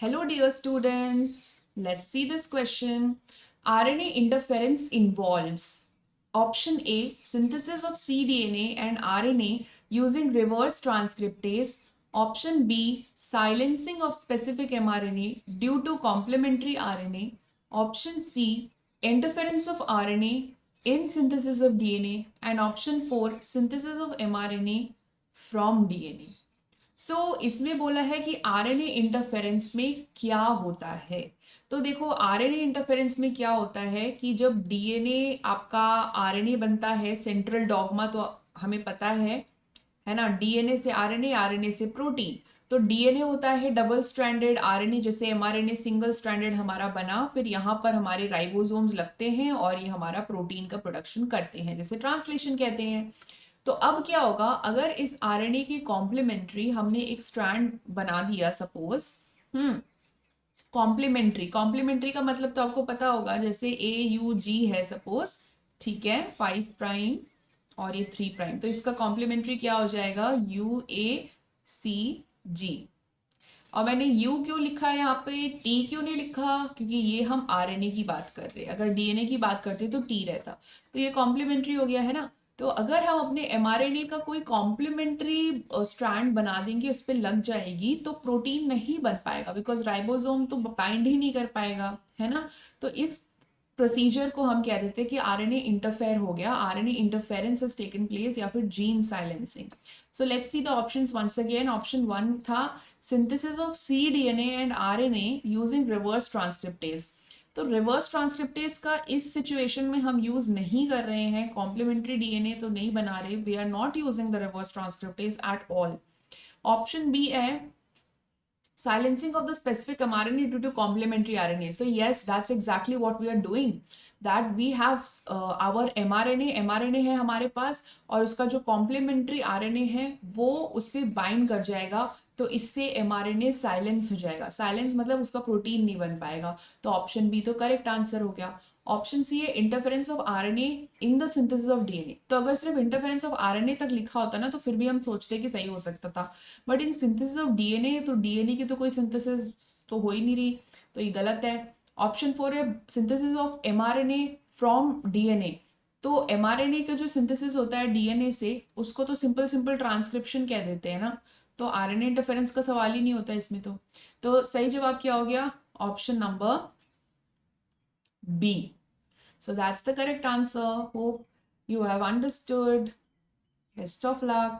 Hello, dear students. Let's see this question. RNA interference involves option A, synthesis of cDNA and RNA using reverse transcriptase. Option B, silencing of specific mRNA due to complementary RNA. Option C, interference of RNA in synthesis of DNA. And option 4, synthesis of mRNA from DNA. इसमें बोला है कि RNA interference में क्या होता है। तो देखो, आरएनए इंटरफेरेंस में क्या होता है कि जब डीएनए आपका आरएनए बनता है, सेंट्रल डॉगमा तो हमें पता है ना, डीएनए से आरएनए, आरएनए से प्रोटीन। तो डीएनए होता है डबल स्ट्रैंडेड, आरएनए जैसे एमआरएनए सिंगल स्ट्रैंडेड हमारा बना, फिर यहाँ पर हमारे राइबोसोम्स लगते हैं और ये हमारा प्रोटीन का प्रोडक्शन करते हैं, जैसे ट्रांसलेशन कहते हैं। तो अब क्या होगा, अगर इस आरएनए की कॉम्प्लीमेंट्री हमने एक स्ट्रैंड बना दिया सपोज। हम्म कॉम्प्लीमेंट्री, कॉम्प्लीमेंट्री का मतलब तो आपको पता होगा, जैसे AUG है सपोज, ठीक है, 5' और ये 3', तो इसका कॉम्प्लीमेंट्री क्या हो जाएगा, UACG। और मैंने U क्यों लिखा है यहाँ पे, T क्यों नहीं लिखा, क्योंकि ये हम आरएनए की बात कर रहे हैं, अगर डीएनए की बात करते तो T रहता। तो ये कॉम्प्लीमेंट्री हो गया है ना। तो अगर हम अपने एमआरएनए का कोई कॉम्प्लीमेंट्री स्ट्रैंड बना देंगे, उस पर लग जाएगी, तो प्रोटीन नहीं बन पाएगा, बिकॉज राइबोसोम तो बाइंड ही नहीं कर पाएगा, है ना। तो इस प्रोसीजर को हम कह देते हैं कि आरएनए इंटरफेयर हो गया, RNA interference has taken place, या फिर gene silencing. So let's see the options once again. Option 1 था synthesis of cDNA and RNA using reverse transcriptase। तो रिवर्स ट्रांसक्रिप्टेज का इस सिचुएशन में हम यूज नहीं कर रहे हैं, कॉम्प्लीमेंट्री डीएनए तो नहीं बना रहे, we are not using the reverse transcriptase at all. Option B है silencing of the specific mRNA due to complementary RNA. So yes, that's exactly what we are doing. That we have our mRNA है हमारे पास, और उसका जो complementary RNA है वो उससे bind कर जाएगा, तो इससे mRNA साइलेंस हो जाएगा। साइलेंस मतलब उसका प्रोटीन नहीं बन पाएगा। तो ऑप्शन बी तो करेक्ट आंसर हो गया। ऑप्शन सी है interference of RNA in the synthesis of DNA. तो अगर सिर्फ इंटरफेरेंस ऑफ आरएनए तक लिखा होता ना, तो फिर भी हम सोचते कि सही हो सकता था, but in synthesis of DNA, तो डीएनए की तो कोई सिंथेसिस तो हो ही नहीं रही, तो ये गलत है। ऑप्शन 4 है synthesis of mRNA from DNA. तो एमआरएनए का जो सिंथेसिस होता है डीएनए से, उसको तो सिंपल सिंपल ट्रांसक्रिप्शन कह देते हैं ना, तो आरएनए इंटरफेरेंस का सवाल ही नहीं होता इसमें। तो सही जवाब क्या हो गया, option number B. So that's the correct answer. Hope you have understood. Best of luck.